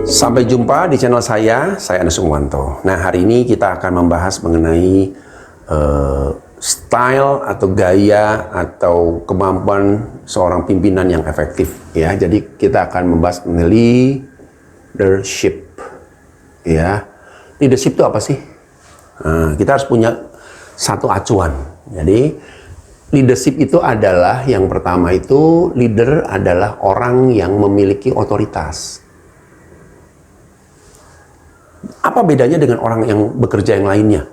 Sampai jumpa di channel saya Anas Sukmanto. Nah, hari ini kita akan membahas mengenai style atau gaya atau kemampuan seorang pimpinan yang efektif. Ya, jadi kita akan membahas mengenai leadership. Ya, leadership itu apa sih? Nah, kita harus punya satu acuan. Jadi, leadership itu adalah yang pertama itu leader adalah orang yang memiliki otoritas. Apa bedanya dengan orang yang bekerja yang lainnya,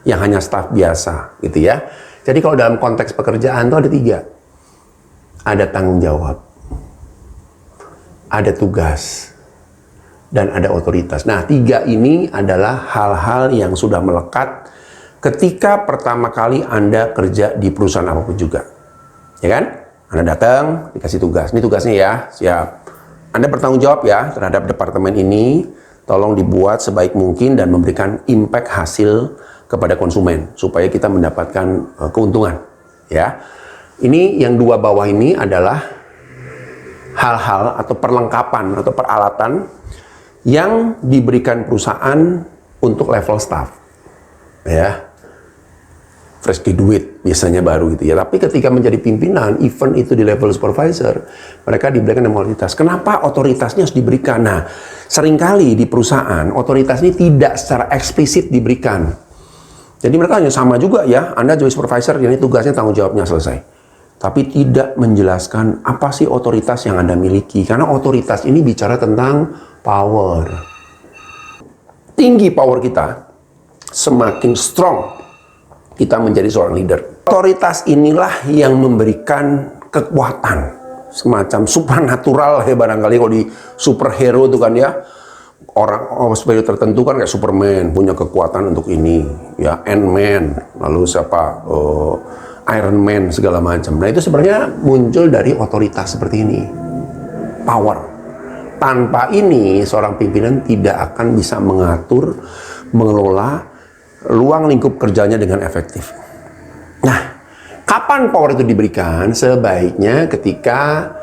yang hanya staf biasa, gitu ya? Jadi kalau dalam konteks pekerjaan itu ada 3. Ada tanggung jawab, ada tugas, dan ada otoritas. Nah, 3 ini adalah hal-hal yang sudah melekat ketika pertama kali Anda kerja di perusahaan apapun juga. Ya kan? Anda datang, dikasih tugas. Ini tugasnya ya, siap. Anda bertanggung jawab ya terhadap departemen ini. Tolong dibuat sebaik mungkin dan memberikan impact hasil kepada konsumen supaya kita mendapatkan keuntungan. Ya, ini yang 2 bawah ini adalah hal-hal atau perlengkapan atau peralatan yang diberikan perusahaan untuk level staff. Ya, fresh graduate biasanya baru gitu ya. Tapi ketika menjadi pimpinan, even itu di level supervisor, mereka diberikan otoritas. Kenapa otoritasnya harus diberikan? Nah, seringkali di perusahaan, otoritas ini tidak secara eksplisit diberikan. Jadi mereka hanya sama juga ya, Anda jadi supervisor, ini tugasnya, tanggung jawabnya, selesai. Tapi tidak menjelaskan apa sih otoritas yang Anda miliki. Karena otoritas ini bicara tentang power. Tinggi power kita, semakin strong kita menjadi seorang leader. Otoritas inilah yang memberikan kekuatan. Semacam supernatural ya barangkali kalau di superhero itu kan ya. Orang superhero tertentu kan kayak Superman, punya kekuatan untuk ini. Ya, Ant-Man, lalu siapa? Iron Man, segala macam. Nah, itu sebenarnya muncul dari otoritas seperti ini. Power. Tanpa ini, seorang pimpinan tidak akan bisa mengatur, mengelola ruang lingkup kerjanya dengan efektif. Nah, kapan power itu diberikan? Sebaiknya ketika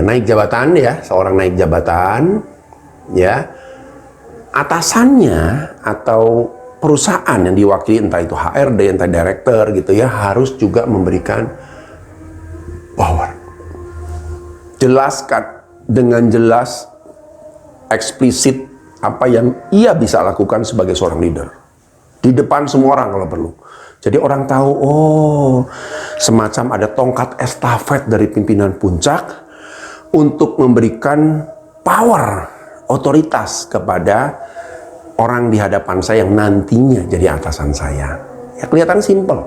naik jabatan ya, seorang naik jabatan ya, atasannya atau perusahaan yang diwakili, entah itu HRD, entah director gitu ya, harus juga memberikan power. Jelaskan dengan jelas, eksplisit apa yang ia bisa lakukan sebagai seorang leader. Di depan semua orang kalau perlu. Jadi orang tahu, oh, semacam ada tongkat estafet dari pimpinan puncak untuk memberikan power, otoritas kepada orang di hadapan saya yang nantinya jadi atasan saya. Ya kelihatan simpel,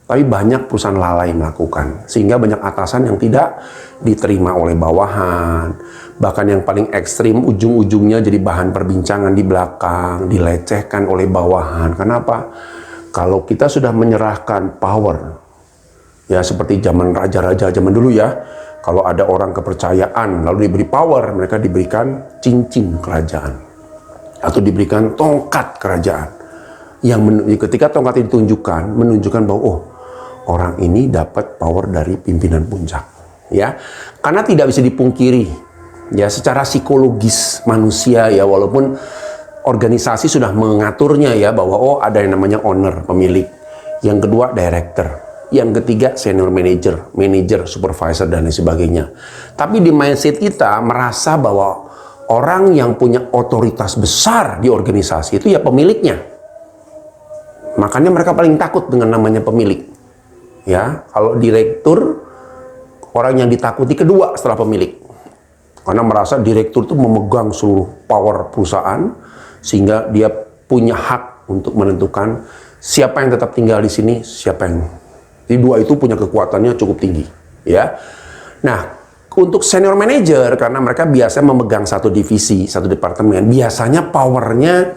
tapi banyak perusahaan lalai melakukan. Sehingga banyak atasan yang tidak diterima oleh bawahan. Bahkan yang paling ekstrim, ujung-ujungnya jadi bahan perbincangan di belakang, dilecehkan oleh bawahan. Kenapa? Kalau kita sudah menyerahkan power, ya seperti zaman raja-raja zaman dulu ya, kalau ada orang kepercayaan lalu diberi power, mereka diberikan cincin kerajaan atau diberikan tongkat kerajaan yang ketika tongkat itu ditunjukkan, menunjukkan bahwa oh, orang ini dapat power dari pimpinan puncak, ya. Karena tidak bisa dipungkiri ya, secara psikologis manusia ya, walaupun organisasi sudah mengaturnya ya, bahwa oh ada yang namanya owner, pemilik, yang kedua director, yang ketiga senior manager, supervisor, dan lain sebagainya. Tapi di mindset kita merasa bahwa orang yang punya otoritas besar di organisasi itu ya pemiliknya. Makanya mereka paling takut dengan namanya pemilik. Ya, kalau direktur, orang yang ditakuti kedua setelah pemilik. Karena merasa direktur itu memegang seluruh power perusahaan, sehingga dia punya hak untuk menentukan siapa yang tetap tinggal di sini, siapa yang... Jadi 2 itu punya kekuatannya cukup tinggi, ya. Nah, untuk senior manager, karena mereka biasa memegang satu divisi, satu departemen, biasanya powernya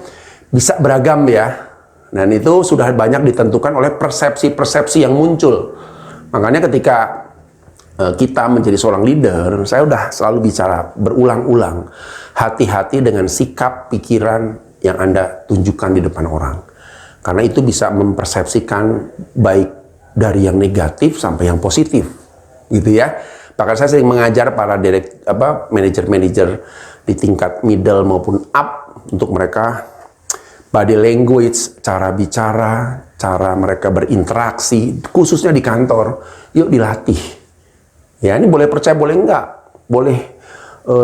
bisa beragam ya. Dan itu sudah banyak ditentukan oleh persepsi-persepsi yang muncul. Makanya ketika kita menjadi seorang leader, saya udah selalu bicara berulang-ulang, hati-hati dengan sikap pikiran yang Anda tunjukkan di depan orang. Karena itu bisa mempersepsikan baik dari yang negatif sampai yang positif. gitu ya. Bahkan saya sering mengajar para manajer-manajer di tingkat middle maupun up untuk mereka body language, cara bicara, cara mereka berinteraksi, khususnya di kantor, yuk dilatih. Ya, ini boleh percaya, boleh enggak, boleh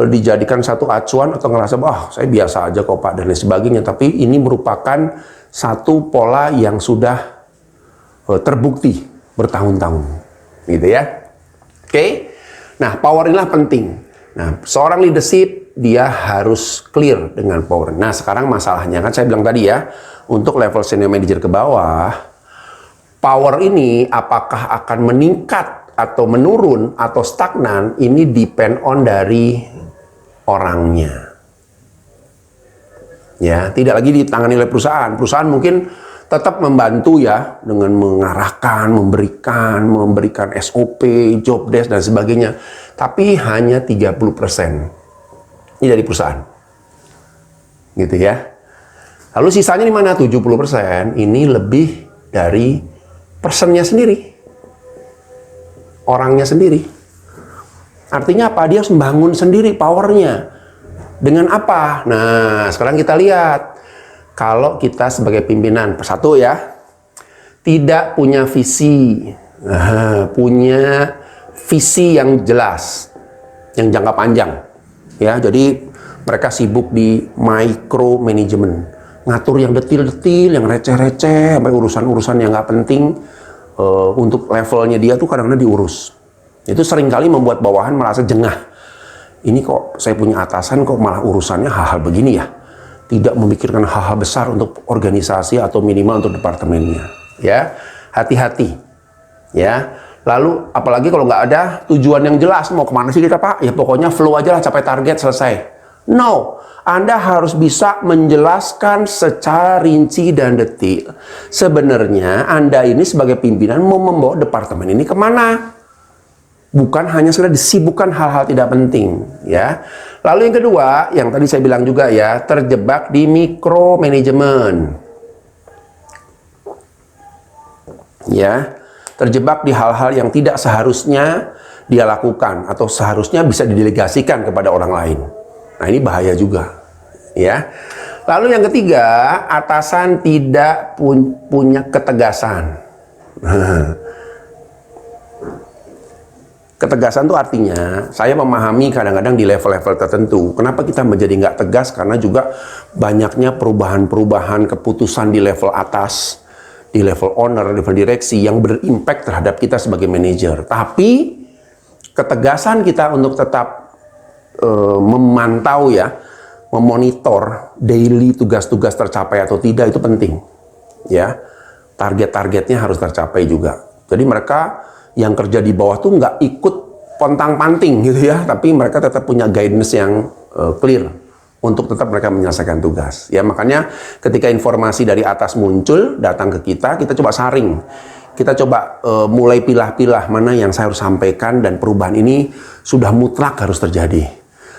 dijadikan satu acuan atau ngerasa, saya biasa aja kok Pak, dan lain sebagainya. Tapi ini merupakan satu pola yang sudah terbukti bertahun-tahun, gitu ya. Oke, nah power inilah penting. Nah, seorang leadership dia harus clear dengan power. Nah, sekarang masalahnya kan saya bilang tadi ya, untuk level senior manager ke bawah, power ini apakah akan meningkat atau menurun atau stagnan, ini depend on dari orangnya. Ya, tidak lagi ditangani oleh perusahaan. Perusahaan mungkin tetap membantu ya dengan mengarahkan, memberikan SOP, job desk dan sebagainya. Tapi hanya 30%. Ini dari perusahaan. Gitu ya. Lalu sisanya di mana? 70% ini lebih dari personnya sendiri. Orangnya sendiri. Artinya apa? Dia harus membangun sendiri powernya. Dengan apa? Nah, sekarang kita lihat. Kalau kita sebagai pimpinan, satu ya, tidak punya visi. Punya visi yang jelas, yang jangka panjang. Ya, jadi mereka sibuk di micro management, ngatur yang detil-detil, yang receh-receh, sampai urusan-urusan yang nggak penting untuk levelnya dia tuh kadang-kadang diurus. Itu seringkali membuat bawahan merasa jengah. Ini kok saya punya atasan kok malah urusannya hal-hal begini ya, tidak memikirkan hal-hal besar untuk organisasi atau minimal untuk departemennya. Ya, hati-hati. Ya. Lalu apalagi kalau nggak ada tujuan yang jelas, mau kemana sih kita Pak? Ya pokoknya flow aja lah, capai target, selesai. No, Anda harus bisa menjelaskan secara rinci dan detil. Sebenarnya Anda ini sebagai pimpinan mau membawa departemen ini kemana? Bukan hanya sekedar disibukkan hal-hal tidak penting. Ya. Lalu yang kedua, yang tadi saya bilang juga ya, terjebak di micromanagement. Ya. Terjebak di hal-hal yang tidak seharusnya dia lakukan atau seharusnya bisa didelegasikan kepada orang lain. Nah, ini bahaya juga, ya. Lalu yang ketiga, atasan tidak punya ketegasan. Ketegasan itu artinya saya memahami kadang-kadang di level-level tertentu. Kenapa kita menjadi nggak tegas? Karena juga banyaknya perubahan-perubahan keputusan di level atas, di level owner, level direksi yang berimpact terhadap kita sebagai manajer. Tapi ketegasan kita untuk tetap memantau ya, memonitor daily tugas-tugas tercapai atau tidak itu penting. Ya, target-targetnya harus tercapai juga. Jadi mereka yang kerja di bawah tuh nggak ikut pontang-panting gitu ya, tapi mereka tetap punya guidance yang clear untuk tetap mereka menyelesaikan tugas. Ya, makanya ketika informasi dari atas muncul, datang ke kita coba saring. Kita coba mulai pilah-pilah mana yang saya harus sampaikan dan perubahan ini sudah mutlak harus terjadi.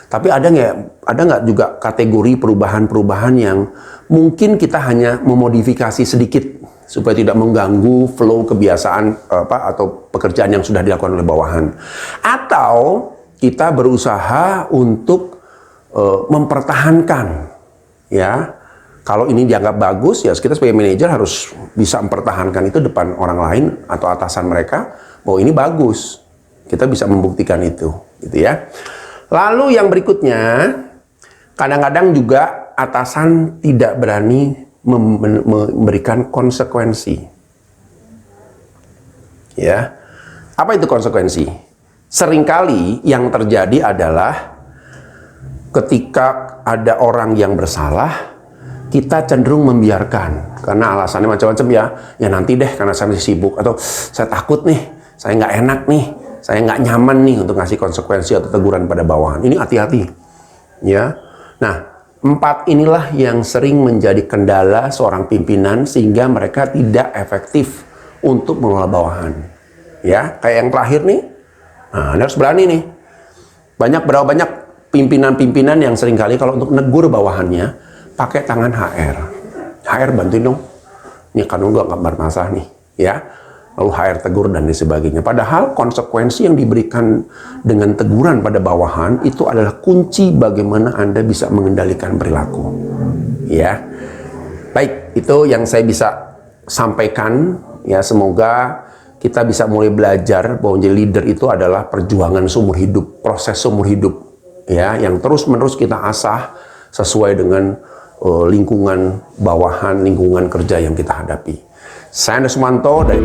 Tapi ada nggak juga kategori perubahan-perubahan yang mungkin kita hanya memodifikasi sedikit supaya tidak mengganggu flow kebiasaan atau pekerjaan yang sudah dilakukan oleh bawahan. Atau kita berusaha untuk mempertahankan, ya. Kalau ini dianggap bagus, ya kita sebagai manajer harus bisa mempertahankan itu depan orang lain atau atasan mereka bahwa ini bagus. Kita bisa membuktikan itu, gitu ya. Lalu yang berikutnya, kadang-kadang juga atasan tidak berani memberikan konsekuensi. Ya. Apa itu konsekuensi? Seringkali yang terjadi adalah ketika ada orang yang bersalah, kita cenderung membiarkan karena alasannya macam-macam ya. Ya nanti deh karena saya masih sibuk, atau saya takut nih, saya nggak enak nih, saya nggak nyaman nih untuk ngasih konsekuensi atau teguran pada bawahan. Ini hati-hati, ya. Nah, 4 inilah yang sering menjadi kendala seorang pimpinan sehingga mereka tidak efektif untuk mengelola bawahan. Ya, kayak yang terakhir nih. Nah, Anda harus berani nih. Berapa banyak pimpinan-pimpinan yang seringkali kalau untuk negur bawahannya pakai tangan HR. HR bantuin dong. Ini kan udah nggak bermasalah nih, ya. lalu HR tegur dan lain sebagainya. Padahal konsekuensi yang diberikan dengan teguran pada bawahan itu adalah kunci bagaimana Anda bisa mengendalikan perilaku. Ya, baik, itu yang saya bisa sampaikan. Ya, semoga kita bisa mulai belajar bahwa menjadi leader itu adalah perjuangan seumur hidup, proses seumur hidup, ya, yang terus-menerus kita asah sesuai dengan lingkungan bawahan, lingkungan kerja yang kita hadapi. Saya Andes Sumanto dari